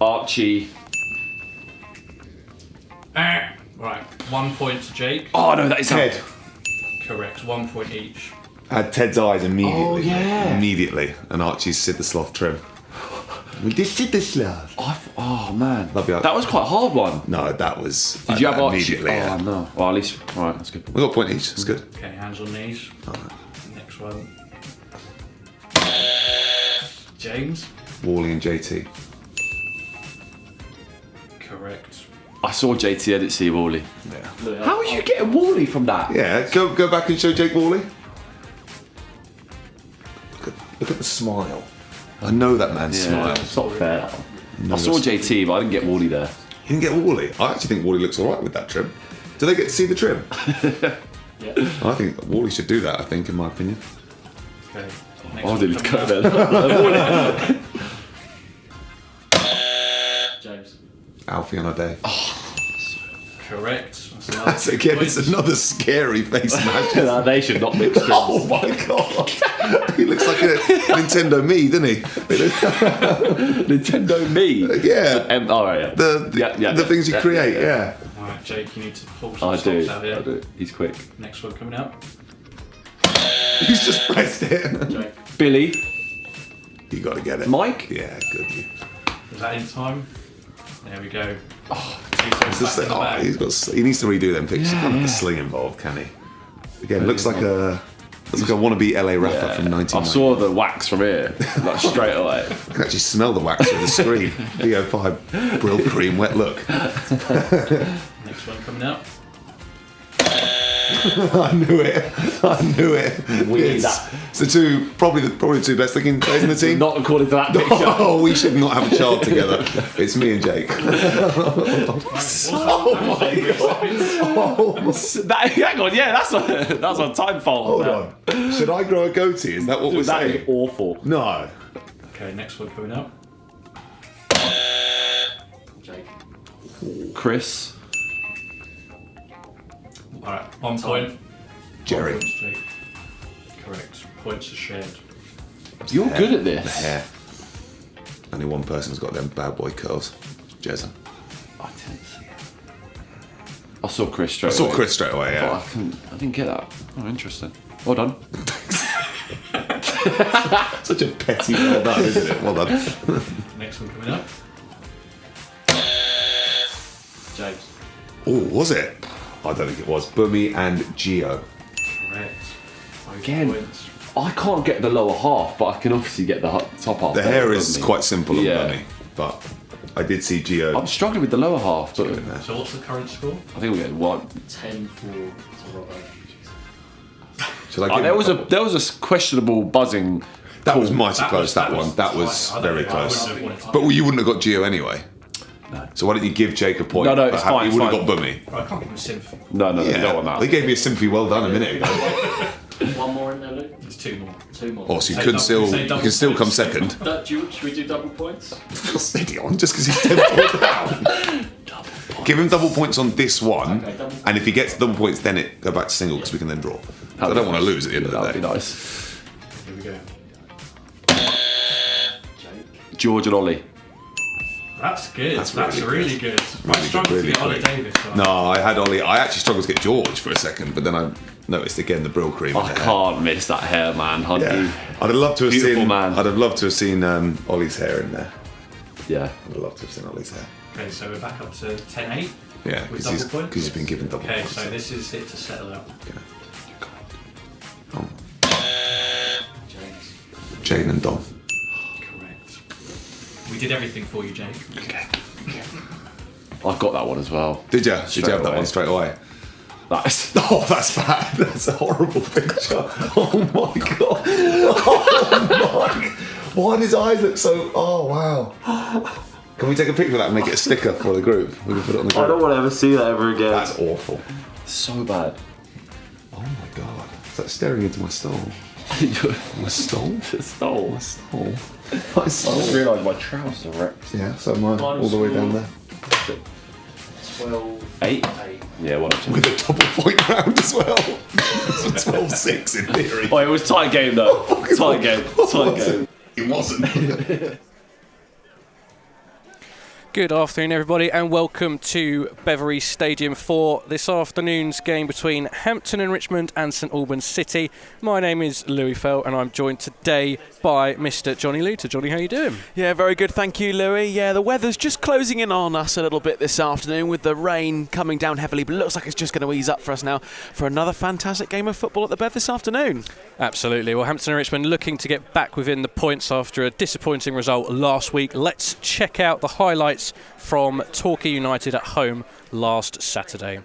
Archie. Right, 1 point to Jake. Oh no, that is Ted. Correct, 1 point each. Had Ted's eyes immediately. Oh, yeah. Immediately. And Archie's Sid the Sloth trim. We did Sid the Sloth. Oh man, Love you. that was quite a hard one. No, that was. Did you have Archie? immediately? Oh Yeah. no. Well, at least right. That's good. We got a point each. That's good. Okay, hands on knees. Next one. James. Wally and JT. Correct. I saw JT. I didn't see Wally. Yeah. How are you getting Wally from that? Yeah. Go back and show Jake Wally. Look at the smile. I know that man's smile. It's not fair. No, I saw JT, but I didn't get Wally there. You didn't get Wally. I actually think Wally looks all right with that trim. Do they get to see the trim? Yeah. I think Wally should do that. I think, in my opinion. Okay. Oh, did it go then? James. Alfie on a day. Correct. That's again, it's another scary face match. They should not mix strings. Oh my god! He looks like a Nintendo Me, doesn't he? Nintendo Mii. Yeah. All right. Yeah. The things you create. Yeah. Alright, Jake, you need to pull some I do. stops out here. I do. He's quick. Next one coming out. He's just pressed it. Jake. Billy. You got to get it. Mike. Yeah, good. Was that in time? There we go. It's just like, he needs to redo them pictures. Can't have a sling involved, can he? Again, looks like a wannabe LA rapper from 1990. I saw the wax from here, like straight away. I can actually smell the wax through the screen. VO5 Brill Cream Wet Look. Next one coming out. I knew it. We need It's that. the probably the two best looking players in the team. Not according to that picture. Oh, we should not have a child together. It's me and Jake. Oh my god. Hang on, yeah, that's a time fault. Hold on. Should I grow a goatee? Is that what we're That saying? is awful. No. Okay, next one coming out. Jake. Chris. Alright, 1 point. Jerry. 1 point, Jake. Correct. Points are shared. You're good at The this. hair. Only one person's got them bad boy curls. Jezza. I didn't see it. I saw Chris straight I saw away. Chris straight away, But yeah. I didn't get that. Oh, interesting. Well done. Such a petty well done, isn't it? Well done. Next one coming up. James. Oh, was it? I don't think it was. Bummy and Gio. Correct. Both Again. points. I can't get the lower half, but I can obviously get the top half. The better, hair is doesn't it? quite simple on Yeah. Bummy, but I did see Gio. I'm struggling with the lower half, but So what's the current score? I think we're getting one. 10-4 to Robbo. Shall I give There was a questionable buzzing. That was mighty That close, was- that that one. was That was tight. I very don't know, I close. wouldn't have wanted to- But you wouldn't have got Gio anyway. No. So why don't you give Jake a point? No, but it's fine, You it's would have fine. got Bummy. I can't give him a synth. No, you don't want They that. gave me a sympathy well done a minute ago. One more in there, Luke? There's 2 more. 2 more. Oh, so you Say could double- still, say you double can still come points. second. Should we do double points? Steady on, just because he's 10 points down. Give him double points on this one, Okay, double and if he gets double points, then go back to single because we can then draw. I don't want to lose at the end of That the would be day. nice. Here we go. Jake. George and Ollie. That's good. That's That's really really good. I Really struggled good, to get really Ollie quick. Davis. But No, I had Ollie. I actually struggled to get George for a second, but then I noticed again the Brill Cream. in I the hair. can't miss that hair, man. Hunt Yeah. you. I'd have loved to have Beautiful seen. man. I'd have loved to have seen Ollie's hair in there. Yeah. I'd have loved to have seen Ollie's hair. Okay, so we're back up to 10-8 Yeah, with because double points. he's been given double Okay, points. so this is it to settle out. Oh, James. Jane and Dom. Correct. We did everything for you, Jake. Okay. I've got that one as well. Did you? Did you have that away. one straight away? That's Oh, that's bad. That's a horrible picture. Oh my god. Oh my. Why do his eyes look so? Oh wow. Can we take a picture of that and make it a sticker for the group? We can put it on the group. I don't want to ever see that ever again. That's awful. so bad. Oh my god. Is that staring into my stall? My stall? Stole. My stall. I My just stall. realised my trousers are wrecked. Yeah, so mine all the way down there. 12. 8? 8. Yeah, one of With a double point round as well. So 12-6 in theory. Oh, it was tight game though. Tight game. Tight Was game. it? It wasn't. Good afternoon, everybody, and welcome to Beverley Stadium for this afternoon's game between Hampton and Richmond and St Albans City. My name is Louis Fell, and I'm joined today by Mr. Jonny Luter. Jonny, how you doing? Yeah, very good, thank you, Louis. Yeah, the weather's just closing in on us a little bit this afternoon with the rain coming down heavily, but it looks like it's just going to ease up for us now for another fantastic game of football at the Bev this afternoon. Absolutely. Well, Hampton and Richmond looking to get back within the points after a disappointing result last week. Let's check out the highlights from Torquay United at home last Saturday. As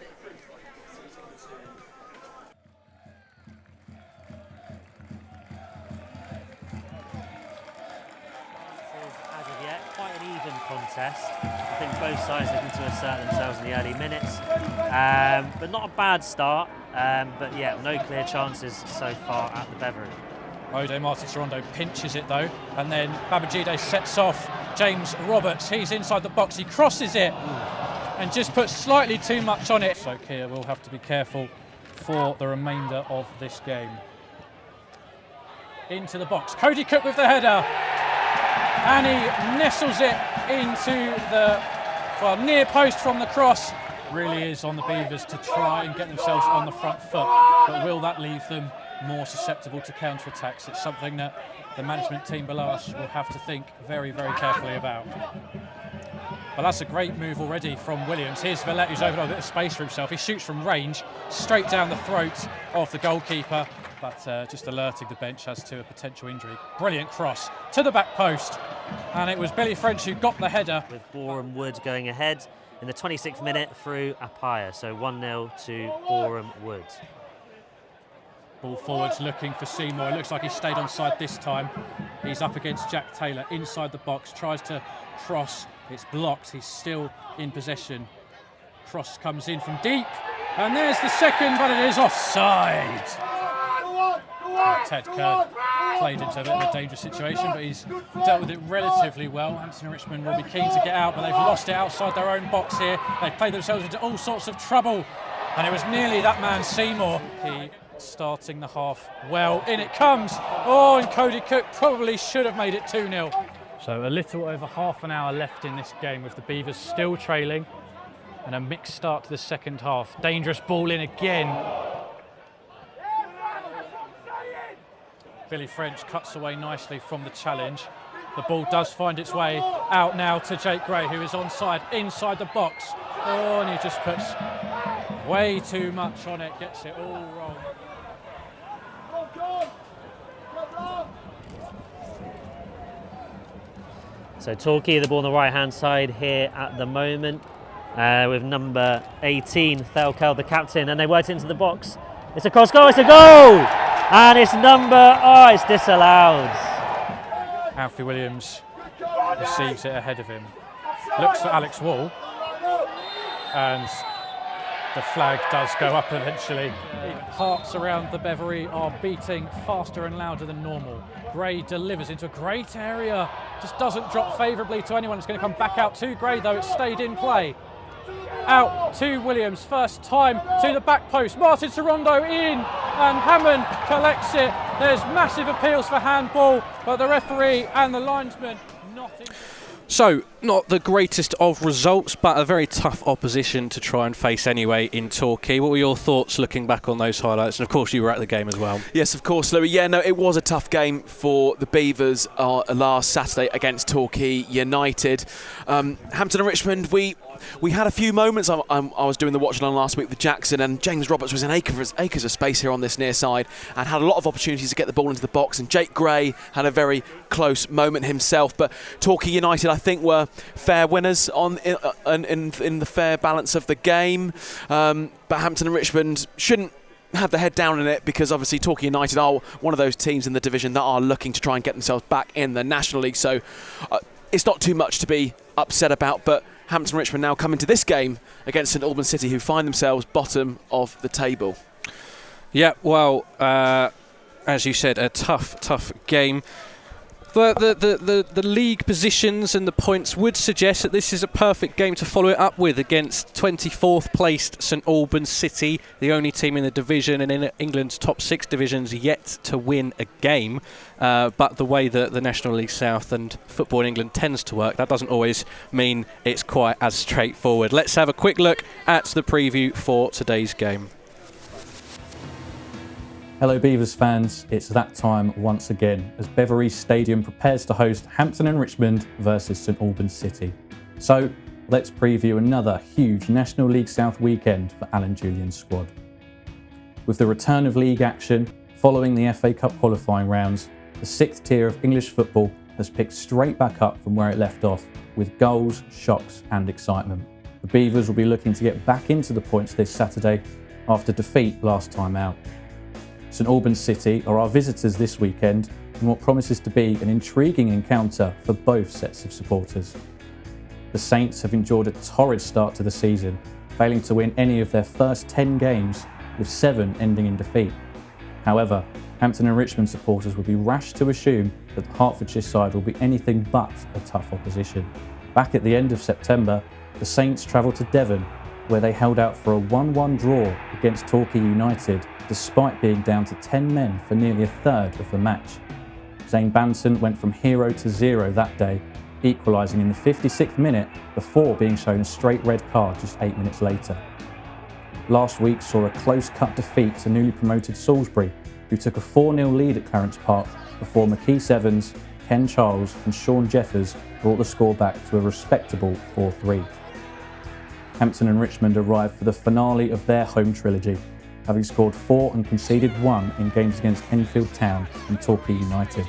of yet, quite an even contest. I think both sides looking to assert themselves in the early minutes, but not a bad start. But yeah, no clear chances so far at the Beverley. Ode Martin-Sorondo pinches it though, and then Babajide sets off James Roberts. He's inside the box, he crosses it and just puts slightly too much on it. So Kia will have to be careful for the remainder of this game. Into the box, Cody Cook with the header, and he nestles it into the near post from the cross. Really is on the Beavers to try and get themselves on the front foot, but will that leave them more susceptible to counter-attacks? It's something that the management team below us will have to think very, very carefully about. But that's a great move already from Williams. Here's Villette, who's opened up a bit of space for himself. He shoots from range, straight down the throat of the goalkeeper, but just alerting the bench as to a potential injury. Brilliant cross to the back post, and it was Billy French who got the header. With Boreham Wood going ahead in the 26th minute through Apaya, so 1-0 to Boreham Wood. Ball forwards looking for Seymour. It looks like he stayed onside this time. He's up against Jack Taylor inside the box, tries to cross. It's blocked. He's still in possession. Cross comes in from deep, and there's the second, but it is offside. Ted Kerr played into a bit of a dangerous situation, but he's dealt with it relatively well. Hampton and Richmond will be keen to get out, but they've lost it outside their own box here. They've played themselves into all sorts of trouble, and it was nearly that man Seymour. He starting the half well. In it comes. Oh, and Cody Cook probably should have made it 2-0. So a little over half an hour left in this game with the Beavers still trailing, and a mixed start to the second half. Dangerous ball in again. Billy French cuts away nicely from the challenge. The ball does find its way out now to Jake Gray, who is onside inside the box. Oh, and he just puts way too much on it, gets it all wrong. So Torquay, the ball on the right-hand side here at the moment, with number 18, Thelkel, the captain, and they worked into the box. It's a cross goal, it's a goal! And it's it's disallowed. Alfie Williams receives it ahead of him. Looks for Alex Wall, and the flag does go up eventually. Hearts around the Beverley are beating faster and louder than normal. Gray delivers into a great area, just doesn't drop favourably to anyone. It's going to come back out to Gray though, it stayed in play. Out to Williams, first time to the back post. Martin-Sorondo in, and Hammond collects it. There's massive appeals for handball, but the referee and the linesman not in. So, not the greatest of results, but a very tough opposition to try and face anyway in Torquay. What were your thoughts looking back on those highlights? And of course you were at the game as well. Yes, of course, Louis. Yeah, no, it was a tough game for the Beavers last Saturday against Torquay United. Hampton and Richmond, we had a few moments. I was doing the watch along last week with Jackson, and James Roberts was in acres of space here on this near side and had a lot of opportunities to get the ball into the box, and Jake Gray had a very close moment himself. But Torquay United, I think, were fair winners in the fair balance of the game. But Hampton and Richmond shouldn't have their head down in it, because obviously Torquay United are one of those teams in the division that are looking to try and get themselves back in the National League. So it's not too much to be upset about, but Hampton Richmond now come into this game against St Albans City, who find themselves bottom of the table. Yeah, well, as you said, a tough game. But the league positions and the points would suggest that this is a perfect game to follow it up with against 24th placed St Albans City, the only team in the division and in England's top 6 divisions yet to win a game. But the way that the National League South and football in England tends to work, that doesn't always mean it's quite as straightforward. Let's have a quick look at the preview for today's game. Hello Beavers fans, it's that time once again as Beverley Stadium prepares to host Hampton Richmond versus St Albans City. So let's preview another huge National League South weekend for Alan Julian's squad. With the return of league action following the FA Cup qualifying rounds, the 6th tier of English football has picked straight back up from where it left off with goals, shocks and excitement. The Beavers will be looking to get back into the points this Saturday after defeat last time out. St Albans City are our visitors this weekend in what promises to be an intriguing encounter for both sets of supporters. The Saints have endured a torrid start to the season, failing to win any of their first 10 games, with 7 ending in defeat. However, Hampton and Richmond supporters would be rash to assume that the Hertfordshire side will be anything but a tough opposition. Back at the end of September, the Saints travelled to Devon, where they held out for a 1-1 draw against Torquay United, despite being down to 10 men for nearly a third of the match. Zane Banton went from hero to zero that day, equalising in the 56th minute before being shown a straight red card just 8 minutes later. Last week saw a close-cut defeat to newly promoted Salisbury, who took a 4-0 lead at Clarence Park before McKees Evans, Ken Charles and Sean Jeffers brought the score back to a respectable 4-3. Hampton and Richmond arrived for the finale of their home trilogy, having scored 4 and conceded 1 in games against Enfield Town and Torquay United.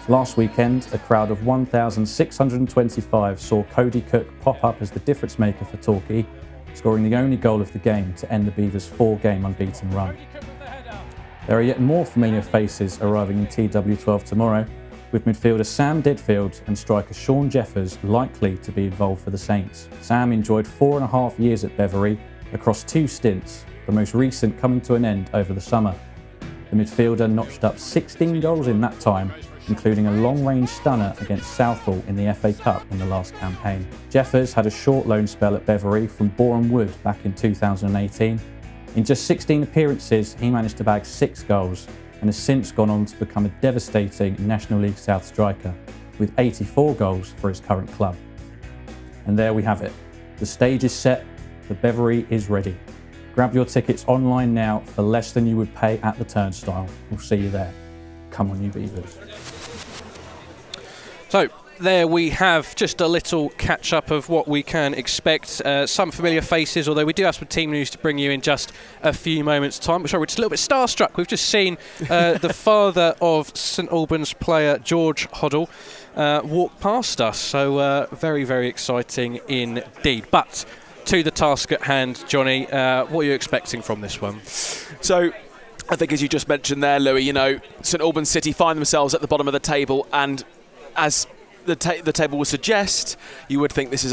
Last weekend, a crowd of 1,625 saw Cody Cook pop up as the difference maker for Torquay, scoring the only goal of the game to end the Beavers' 4-game unbeaten run. There are yet more familiar faces arriving in TW12 tomorrow, with midfielder Sam Deadfield and striker Sean Jeffers likely to be involved for the Saints. Sam enjoyed 4.5 years at Beverley across 2 stints, the most recent coming to an end over the summer. The midfielder notched up 16 goals in that time, including a long-range stunner against Southall in the FA Cup in the last campaign. Jeffers had a short loan spell at Beverley from Boreham Wood back in 2018. In just 16 appearances, he managed to bag 6 goals and has since gone on to become a devastating National League South striker, with 84 goals for his current club. And there we have it. The stage is set, the Beverley is ready. Grab your tickets online now for less than you would pay at the turnstile. We'll see you there. Come on, you Beavers. So, there we have just a little catch-up of what we can expect. Some familiar faces, although we do have some team news to bring you in just a few moments' time. Sorry, we're just a little bit starstruck. We've just seen the father of St Albans player George Hoddle walk past us. So, very, very exciting indeed. But to the task at hand, Jonny, what are you expecting from this one? So, I think as you just mentioned there, Louis, you know, St Albans City find themselves at the bottom of the table, and as the table would suggest, you would think this is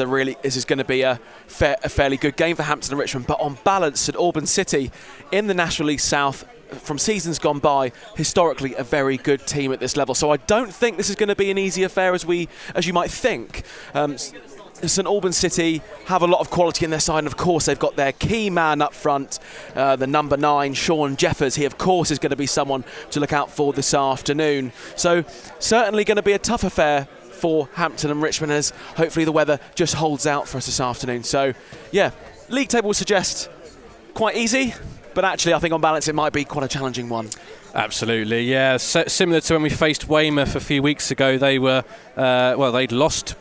going to be a fairly good game for Hampton and Richmond. But on balance, St Albans City in the National League South from seasons gone by, historically a very good team at this level. So I don't think this is going to be an easy affair as you might think. St Albans City have a lot of quality in their side, and of course they've got their key man up front, the number 9, Sean Jeffers. He of course is going to be someone to look out for this afternoon. So certainly going to be a tough affair for Hampton and Richmond, as hopefully the weather just holds out for us this afternoon. So yeah, league table would suggest quite easy, but actually I think on balance it might be quite a challenging one. Absolutely, yeah. Similar to when we faced Weymouth a few weeks ago, they were they'd lost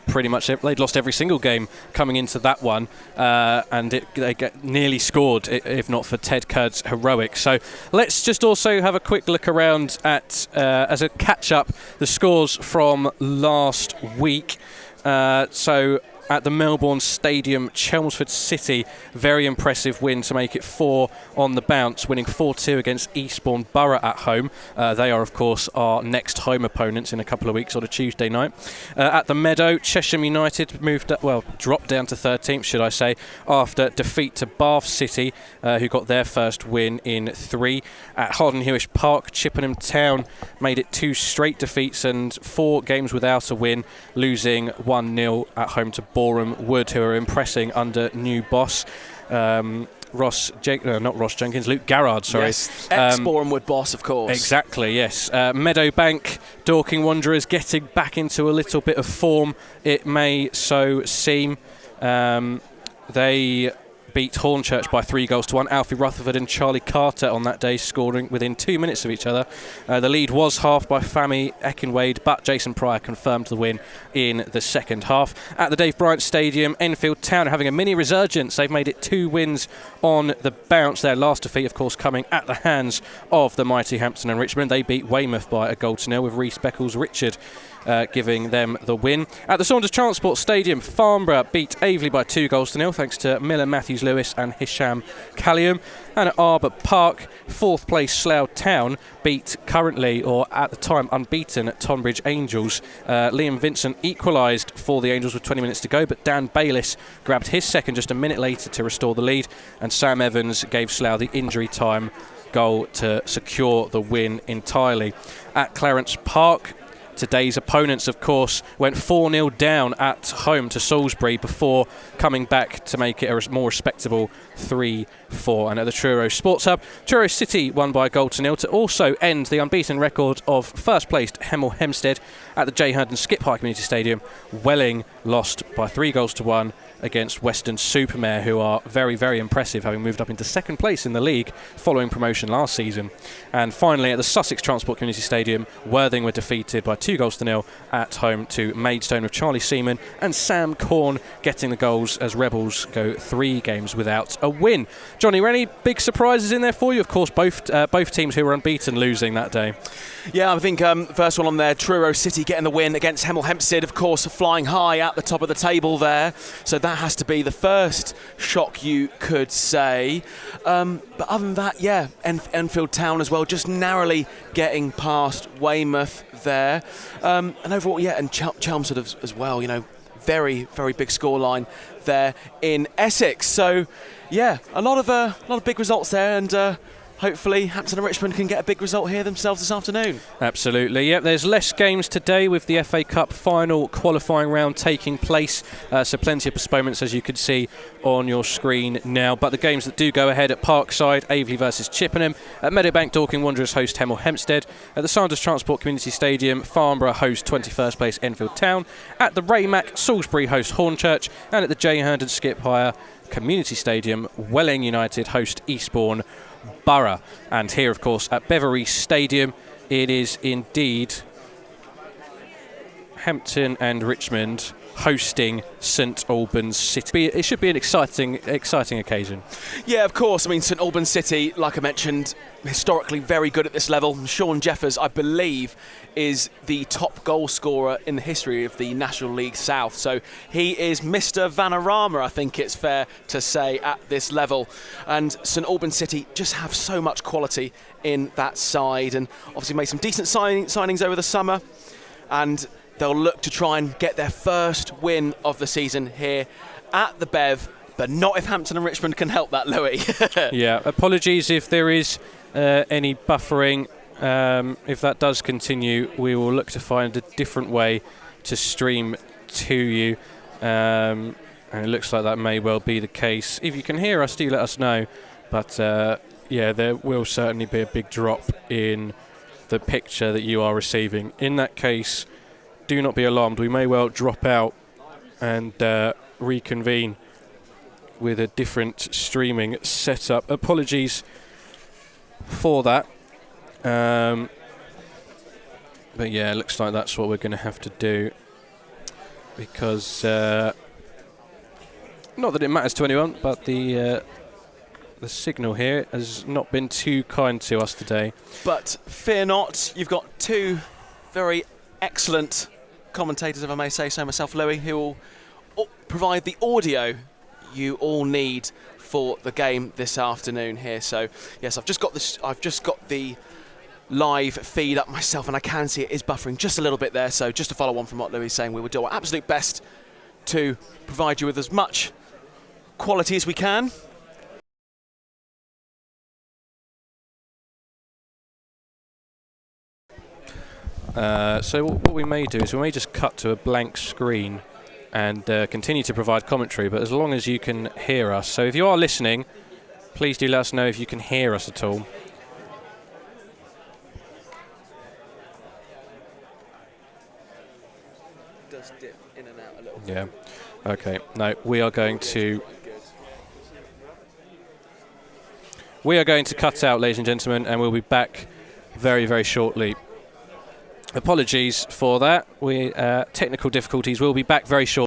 every single game coming into that one, and they nearly scored if not for Ted Curd's heroics. So let's just also have a quick look around at as a catch up the scores from last week. So at the Melbourne Stadium, Chelmsford City. Very impressive win to make it 4 on the bounce, winning 4-2 against Eastbourne Borough at home. They are, of course, our next home opponents in a couple of weeks on a Tuesday night. At the Meadow, Chesham United dropped down to 13th, should I say, after defeat to Bath City, who got their first win in 3. At Harden Hewish Park, Chippenham Town made it 2 straight defeats and 4 games without a win, losing 1-0 at home to Boreham Wood, who are impressing under new boss. Luke Garrard, sorry. Yes, ex-Boreham Wood boss, of course. Exactly, yes. Meadowbank, Dorking Wanderers getting back into a little bit of form, it may so seem. They beat Hornchurch by 3-1. Alfie Rutherford and Charlie Carter on that day scoring within 2 minutes of each other. The lead was halved by Fami Ekinwade, but Jason Pryor confirmed the win in the second half. At the Dave Bryant Stadium, Enfield Town are having a mini resurgence. They've made it 2 wins on the bounce. Their last defeat, of course, coming at the hands of the mighty Hampton and Richmond. They beat Weymouth by 1-0 with Rhys Beckles-Richard giving them the win. At the Saunders Transport Stadium, Farnborough beat Aveley by 2-0 thanks to Miller Matthews-Lewis and Hisham Callium. And at Arbor Park, 4th place Slough Town beat currently, or at the time, unbeaten at Tonbridge Angels. Liam Vincent equalised for the Angels with 20 minutes to go, but Dan Bayliss grabbed his second just a minute later to restore the lead, and Sam Evans gave Slough the injury time goal to secure the win entirely. At Clarence Park, today's opponents, of course, went 4-0 down at home to Salisbury before coming back to make it a more respectable 3-4. And at the Truro Sports Hub, Truro City won by 1-0 to also end the unbeaten record of first-placed Hemel Hempstead. At the J. Herndon Skip High Community Stadium, Welling lost by 3-1 against Western Supermare, who are very, very impressive, having moved up into second place in the league following promotion last season. And finally, at the Sussex Transport Community Stadium, Worthing were defeated by 2-0 at home to Maidstone, with Charlie Seaman and Sam Corn getting the goals as Rebels go 3 games without a win. Jonny, were any big surprises in there for you? Of course, both teams who were unbeaten losing that day. Yeah, I think first one on there, Truro City getting the win against Hemel Hempstead, of course, flying high at the top of the table there. So that has to be the first shock, you could say. But other than that, yeah, Enfield Town as well, just narrowly getting past Weymouth there. And overall, yeah, and Chelmsford as well, you know, very, very big scoreline there in Essex. So, yeah, a lot of big results there, and hopefully Hampton and Richmond can get a big result here themselves this afternoon. Absolutely, yep. There's less games today with the FA Cup final qualifying round taking place, so plenty of postponements as you can see on your screen now. But the games that do go ahead at Parkside, Aveley versus Chippenham. At Meadowbank, Dorking Wanderers host Hemel Hempstead. At the Saunders Transport Community Stadium, Farnborough host 21st place Enfield Town. At the Raymac, Salisbury host Hornchurch. And at the J. Herndon Skip Hire Community Stadium, Welling United host Eastbourne Borough. And here, of course, at Beverley Stadium, it is indeed Hampton and Richmond hosting St Albans City. It should be an exciting occasion. Yeah, of course. I mean, St Albans City, like I mentioned, historically very good at this level. Sean Jeffers, I believe, is the top goal scorer in the history of the National League South. So he is Mr. Vanarama, I think it's fair to say, at this level. And St Albans City just have so much quality in that side, and obviously made some decent signings over the summer. And they'll look to try and get their first win of the season here at the Bev, but not if Hampton and Richmond can help that, Louis. Yeah, apologies if there is any buffering. If that does continue, we will look to find a different way to stream to you. And it looks like that may well be the case. If you can hear us, do let us know. But yeah, there will certainly be a big drop in the picture that you are receiving. In that case, do not be alarmed. We may well drop out and reconvene with a different streaming setup. Apologies for that. But yeah, it looks like that's what we're going to have to do, because not that it matters to anyone, but the signal here has not been too kind to us today. But fear not, you've got two very excellent commentators, if I may say so myself, Louis, who will provide the audio you all need for the game this afternoon here. So yes, I've just got the live feed up myself, and I can see it is buffering just a little bit there. So just to follow on from what Louis is saying, we will do our absolute best to provide you with as much quality as we can. So what we may do is we may just cut to a blank screen and continue to provide commentary, but as long as you can hear us. So if you are listening, please do let us know if you can hear us at all. It does dip in and out a little bit. Yeah. Okay. No, we are going to cut out, ladies and gentlemen, and we'll be back very, very shortly. Apologies for that. Technical difficulties. We'll be back very shortly.